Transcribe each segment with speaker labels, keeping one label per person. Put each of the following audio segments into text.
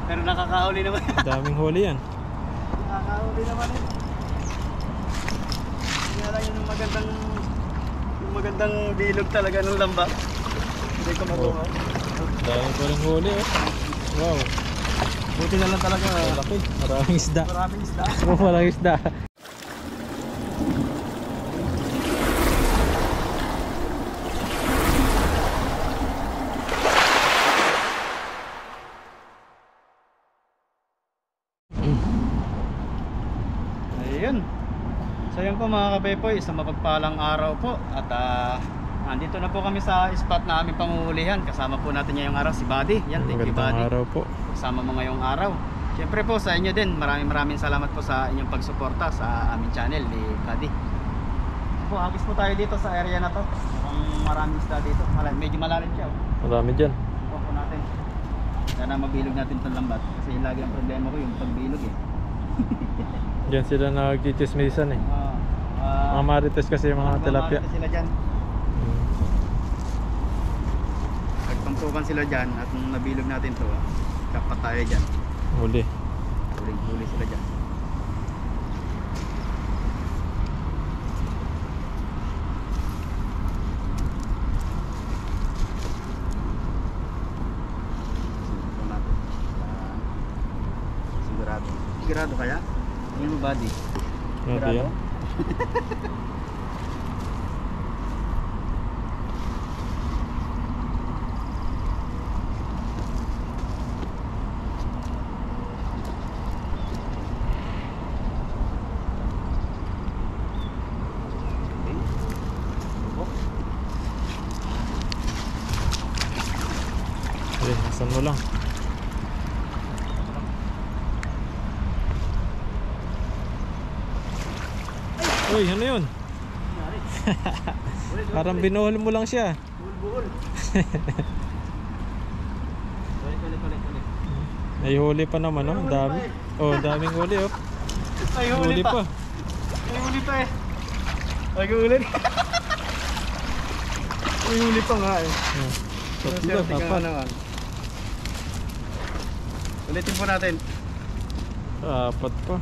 Speaker 1: Pero nakakahuli naman.
Speaker 2: Daming huli yan.
Speaker 1: Nakakahuli naman eh. Kaya lang yung magandang bilog talaga ng lambak. Hindi ko makuha.
Speaker 2: Dami pa rin huli oh. Wow.
Speaker 1: Buti na lang talaga.
Speaker 2: Malaki. Maraming isda.
Speaker 1: Maraming isda.
Speaker 2: Maraming isda.
Speaker 1: Ayun. So yun po mga kapepoy, isang mapagpalang araw po. At andito na po kami sa spot na aming panguhulihan. Kasama po natin ngayong araw si Buddy. Yan, thank you Buddy.
Speaker 2: Magandang araw po.
Speaker 1: Kasama mo ngayong araw. Siyempre po sa inyo din, maraming salamat po sa inyong pagsuporta sa aming channel ni Buddy. Po, agis po tayo dito sa area na to. Mukhang maraming isda dito. Medyo malalim siya.
Speaker 2: Marami dyan.
Speaker 1: Ito po natin. Sana mabilog natin itong lambat. Kasi lagi ang problema ko yung pagbilog eh.
Speaker 2: Diyan sila nagchichismisan eh. Mga marites kasi yung mga tilapia.
Speaker 1: Marites sila dyan. Nagpampukan sila dyan at nung nabilog natin to, kapat tayo dyan.
Speaker 2: Huli.
Speaker 1: Huli sila dyan. Sigurado kaya? Ano mo Buddy?
Speaker 2: Sigurado yan? Saan mo lang? Uy, ano yun? Parang binuhol mo lang siya.
Speaker 1: Buhol. Ulit.
Speaker 2: Ay huli pa naman oh, ang dami. Oh, daming huli oh.
Speaker 1: Ay huli pa. Ay huli pa eh. Ay huli. Ay huli pa nga eh.
Speaker 2: Tatlo, apat.
Speaker 1: Ulitin po natin.
Speaker 2: Apat pa.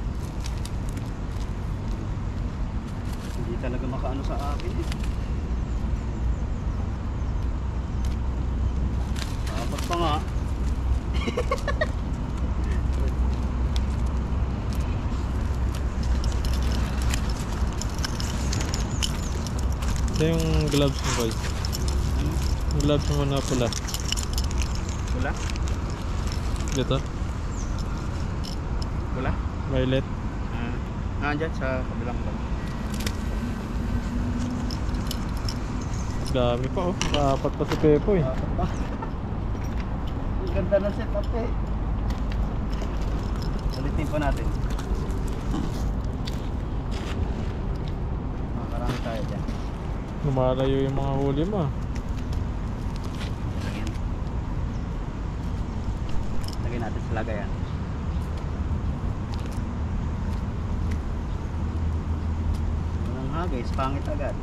Speaker 1: Hindi talaga makaano sa akin eh. Apat pa nga.
Speaker 2: Ito yung gloves mo boy. Yung gloves mo na pula.
Speaker 1: Pula?
Speaker 2: Dito?
Speaker 1: Pula?
Speaker 2: Violet.
Speaker 1: Nandyan sa kabilang bag.
Speaker 2: Dami pa oh. Apat pa si Pepo eh.
Speaker 1: Apat pa. Ang ganda ng setup eh. Ulitin po natin. Makarami tayo dyan.
Speaker 2: Lumalayo yung mga huli mo.
Speaker 1: Lagyan natin sa lagayan. Walang hagis, pangit agad.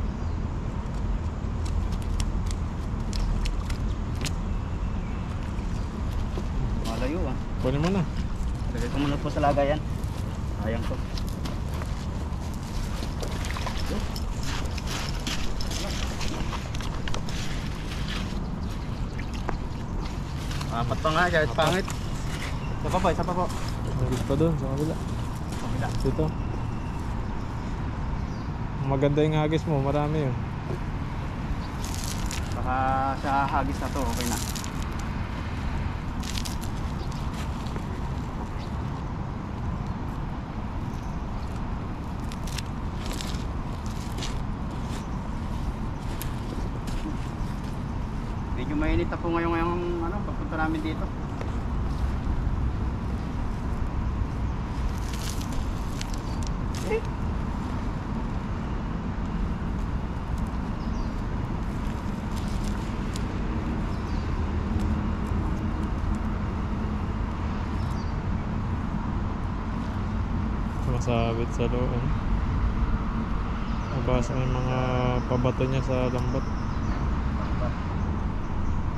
Speaker 1: Malayo ah.
Speaker 2: Kunin mo na.
Speaker 1: Lagay ko muna po sa lagayan. Sayang to. Apat pa nga, kahit pangit. Isa pa po.
Speaker 2: Nagis pa doon sa kabila. Dito. Maganda yung hagis mo, marami yun.
Speaker 1: Baka sa hagis na to, okay na. Medyo mainit na po ngayong pagpunta namin dito.
Speaker 2: Masabit sa loob. Mabasa yung mga pabato niya sa lambat.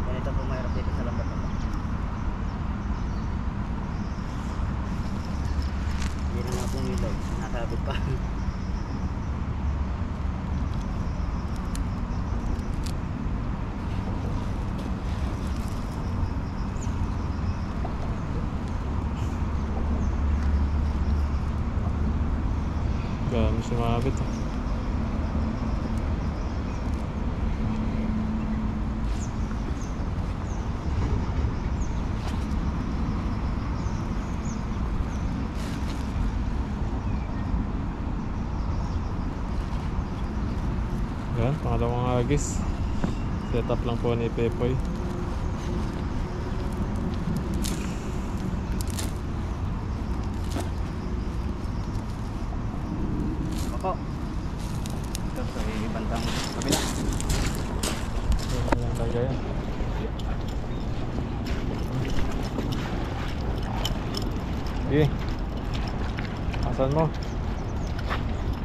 Speaker 1: Ganito po mahirap dito sa lambat. dito. Nakakabit pa.
Speaker 2: Dami sumabit. Yan, pangalawang agis. Set up lang po ni Pepoy.
Speaker 1: Opo. Ito sa ibandang kabila.
Speaker 2: Yan lang lagayan. Sige. Asan mo?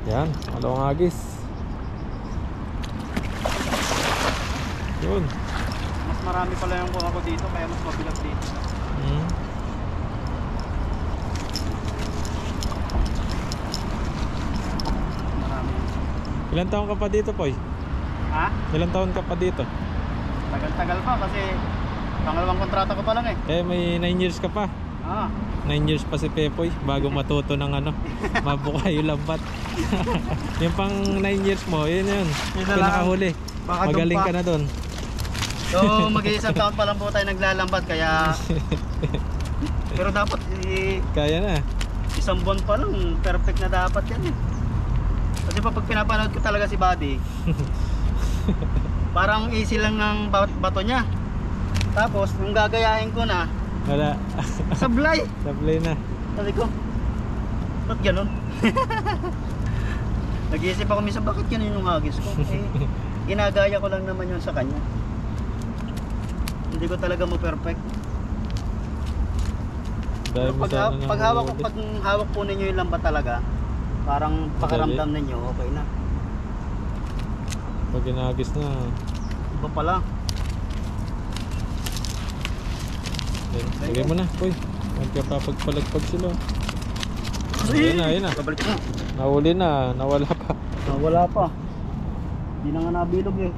Speaker 2: Yan, pangalawang agis. Yun.
Speaker 1: Mas marami pala yung kuha ko dito kaya mas mabilag dito. Marami.
Speaker 2: Ilan taon ka pa dito, Poy?
Speaker 1: Ha?
Speaker 2: Ilan taon ka pa dito?
Speaker 1: Tagal-tagal pa kasi pangalawang kontrata ko pa lang eh.
Speaker 2: Eh, may 9 years ka pa.
Speaker 1: Ah.
Speaker 2: 9 years pa si Pepoy bago matuto ng ano, mabuka yung lambat. Yung pang 9 years mo, yun yun.
Speaker 1: Yun na
Speaker 2: Kung
Speaker 1: lang.
Speaker 2: nakahuli,
Speaker 1: Baka
Speaker 2: magaling
Speaker 1: dumpa.
Speaker 2: ka na doon.
Speaker 1: So mag-iisang taon pa lang po tayo naglalambat kaya pero dapat
Speaker 2: Kaya na.
Speaker 1: isang buwan pa lang perfect na dapat yan eh. Kasi pag pinapanood ko talaga si Buddy parang easy lang ng bato niya. Tapos nung gagayahin ko na
Speaker 2: Wala.
Speaker 1: sablay.
Speaker 2: Sablay na.
Speaker 1: Sabi ko ba't ganun? Nag-iisip ako minsan bakit ganun yung agis ko eh, ginagaya ko lang naman yun sa kanya. Hindi ko talaga mo perfect.
Speaker 2: Dahil
Speaker 1: Pag, pag hawak po ninyo yung lambat talaga, parang pakaramdam ninyo okay na.
Speaker 2: Pag ginagis na,
Speaker 1: Iba pala.
Speaker 2: lagay mo na, Poy. Magkapapagpalagpag sila. Ayun na.
Speaker 1: Babalik na.
Speaker 2: Nahuli na, nawala pa.
Speaker 1: Wala pa. Hindi na nga nabilog eh.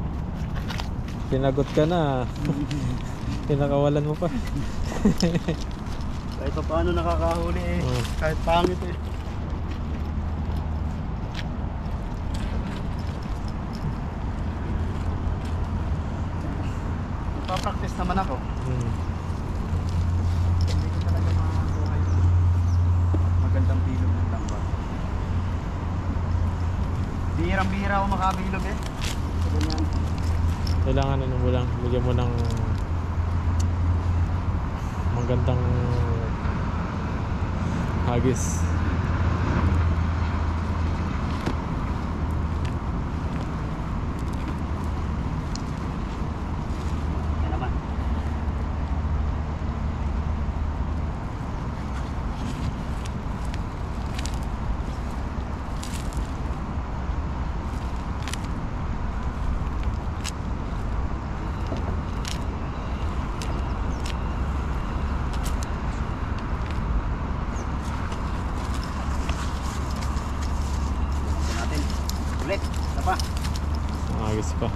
Speaker 2: Pinagot ka na. Pinakawalan mo pa.
Speaker 1: Kahit pa paano nakakahuli eh. Kahit pangit eh. Nagpa-practice naman ako. Hindi ko talaga makakuha yung magandang bilog ng lambat. Bihirang-bihira ako makabilog eh. So, ganyan.
Speaker 2: Kailangan ano mo lang, bigyan mo ng magandang hagis.
Speaker 1: Yan naman. Natin. Ulit. Isa pa.
Speaker 2: Hagis pa.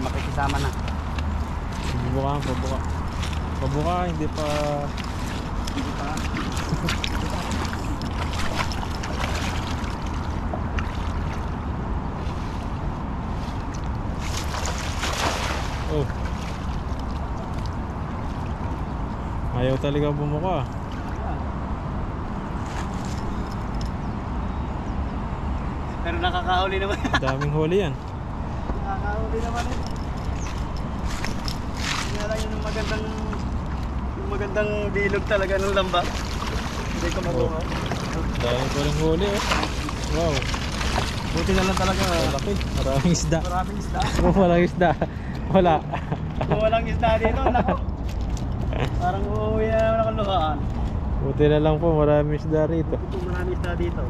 Speaker 1: Makikisama na.
Speaker 2: Pabuka. Pabuka, hindi pa.
Speaker 1: Hindi pa.
Speaker 2: Oh. Ayaw talaga bumuka.
Speaker 1: Pero nakakahuli naman.
Speaker 2: Daming huli yan.
Speaker 1: Nakakahuli naman eh. Kaya lang yung magandang bilog talaga ng lamba. Hindi ko makuha.
Speaker 2: Dahil ko rin huli oh. Wow.
Speaker 1: Buti na lang talaga.
Speaker 2: Malaki. Maraming isda.
Speaker 1: Maraming isda.
Speaker 2: Kung walang isda, wala.
Speaker 1: Kung walang isda dito, nako. Parang uuwi na naman ako luhaan.
Speaker 2: Buti na lang po, maraming isda rito.
Speaker 1: Kung maraming isda dito.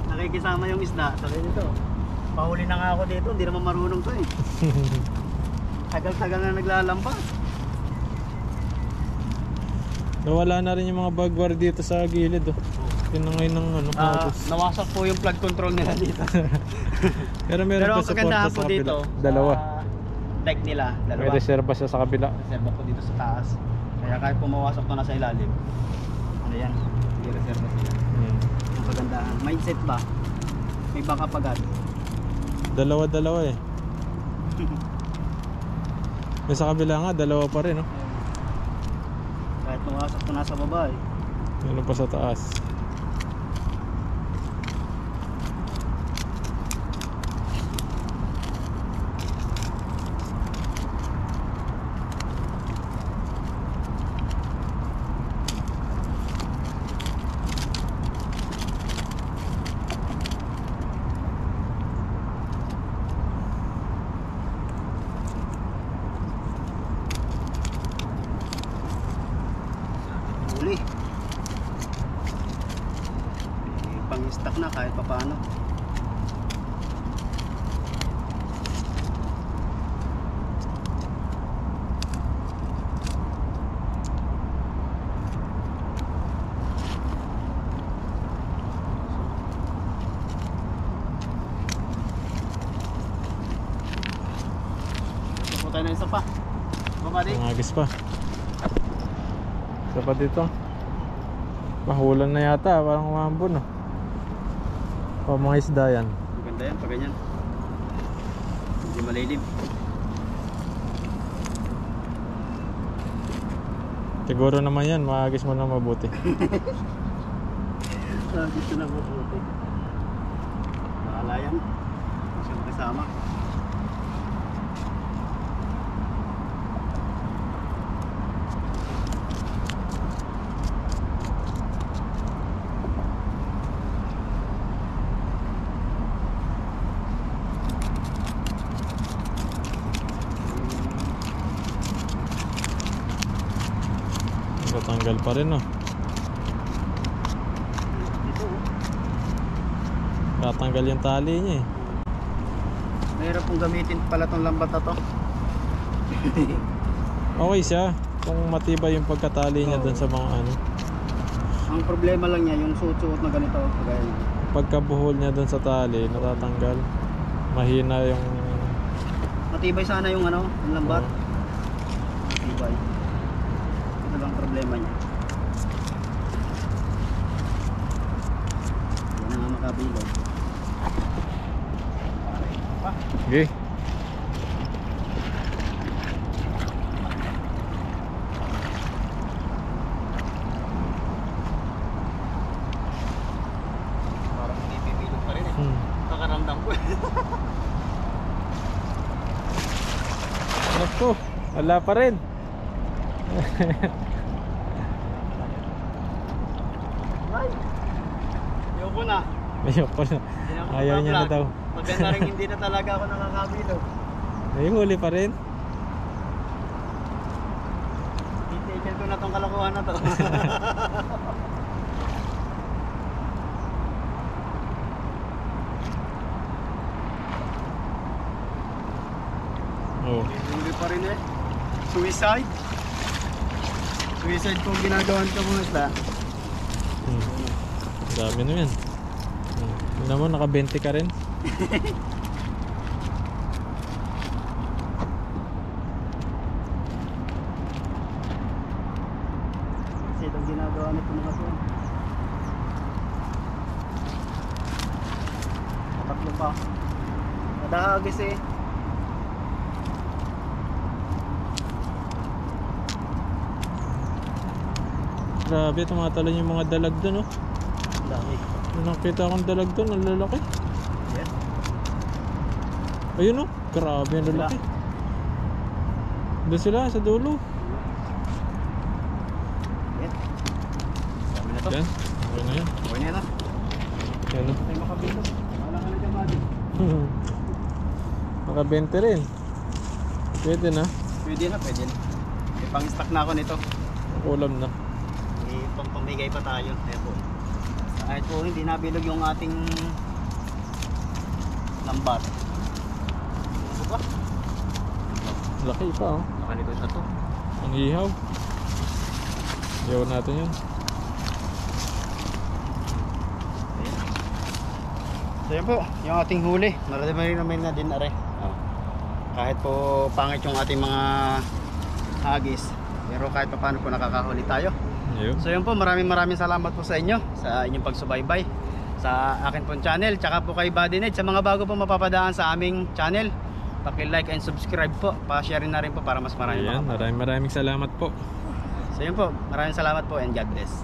Speaker 1: Nakikisama yung isda. Sabi nito, pahuli na nga ako dito, hindi naman marunong to eh. Tagal-tagal na naglalampas.
Speaker 2: Nawala na rin yung mga bagwar dito sa gilid oh. Yun na ngayon ng ano, focus.
Speaker 1: Nawasak po yung plug control nila dito.
Speaker 2: Pero meron
Speaker 1: Pero
Speaker 2: pa
Speaker 1: ang
Speaker 2: support
Speaker 1: kagandahan
Speaker 2: sa
Speaker 1: po
Speaker 2: kabila.
Speaker 1: dito,
Speaker 2: Dalawa.
Speaker 1: deck nila,
Speaker 2: May
Speaker 1: dalawa.
Speaker 2: reserva siya sa kabila.
Speaker 1: Reserva po dito sa taas. Kaya kahit pumawasak to na sa ilalim, ano yan, hindi reserva sila.
Speaker 2: Hmm.
Speaker 1: Ang kagandahan. Mindset ba? May backup agad.
Speaker 2: Dalawa-dalawa eh. May sa kabila nga, dalawa pa rin oh.
Speaker 1: Kahit pumawasak to nasa baba eh.
Speaker 2: Meron pa sa taas.
Speaker 1: Huli. Pang-stock na kahit papaano. Ito tayo na isa pa. Baka di.
Speaker 2: Mangagis pa. Isa pa dito. Mahulan na yata, parang umambon oh. O mga isda yan.
Speaker 1: Maganda yan pag ganyan. Hindi malilim.
Speaker 2: Siguro naman yan, maagis mo na mabuti.
Speaker 1: Gusto na mabuti. Bahala yan. Siyang kasama.
Speaker 2: Tatanggal pa rin oh.
Speaker 1: Dito oh.
Speaker 2: Tatanggal yung tali niya eh.
Speaker 1: Mahirap pong gamitin pala tong lambat na to.
Speaker 2: Okay siya kung matibay yung pagkatali niya
Speaker 1: Oo.
Speaker 2: dun sa mga ano.
Speaker 1: Ang problema lang niya yung suot-suot na ganito. Kagaya niya.
Speaker 2: Pagkabuhol niya dun sa tali, natatanggal. Mahina yung
Speaker 1: Matibay sana yung ano, yung lambat.
Speaker 2: Oo.
Speaker 1: Matibay. Ito lang problema niya. Yan na nga makabilog.
Speaker 2: Okay.
Speaker 1: Parang hindi pibilog pa rin eh. Nakaramdam ko.
Speaker 2: Naku, wala pa rin.
Speaker 1: Ay! Ayoko na.
Speaker 2: Ayoko na.
Speaker 1: Hindi na ako
Speaker 2: Ayaw niya na
Speaker 1: makablog.
Speaker 2: daw.
Speaker 1: Maganda rin hindi na talaga ako nakakabilog.
Speaker 2: Ay, huli pa rin.
Speaker 1: Titigil ko na tong kalokohan na to.
Speaker 2: Oh.
Speaker 1: Hindi pa rin eh. Suicide. Suicide kung ginagawan ko mga isda.
Speaker 2: Dami na yan. Yun naman, naka-20 ka rin.
Speaker 1: Kasi itong ginagawa nito mga to. Tatlo pa. Nadahagis eh.
Speaker 2: Grabe, tumatalon yung mga dalag dun oh.
Speaker 1: Dami.
Speaker 2: May nakita akong dalag dun, ang lalaki.
Speaker 1: Yes.
Speaker 2: Ayun oh, grabe ang lalaki. Doon sila sa dulo.
Speaker 1: Yes. Dami na to.
Speaker 2: Yan, okay na yan.
Speaker 1: Okay na yan ah.
Speaker 2: Yan oh.
Speaker 1: Ay makabilog. Wala ka na dyan buddy.
Speaker 2: Maka 20 rin. Pwede na.
Speaker 1: Pwede na, pwede na. May pang-stock na ako nito.
Speaker 2: Ulam na.
Speaker 1: May pampamigay pa tayo. Kaya po. Kahit po hindi nabilog yung ating lambat. Ano ba?
Speaker 2: Laki pa oh.
Speaker 1: Nakalito na to.
Speaker 2: Ang ihaw. Iwan natin yun.
Speaker 1: So yan po, yung ating huli. Marami naman na din are. Kahit po pangit yung ating mga hagis, pero kahit pa paano po nakakahuli tayo.
Speaker 2: Ayun.
Speaker 1: So yun po, maraming salamat po sa inyo sa inyong pagsubaybay sa akin pong channel, tsaka po kay Buddy Ned. Sa mga bago po mapapadaan sa aming channel, paki-like and subscribe po, pa-share na rin po para mas marami
Speaker 2: Ayan, maraming salamat po.
Speaker 1: So yun po, maraming salamat po and God bless.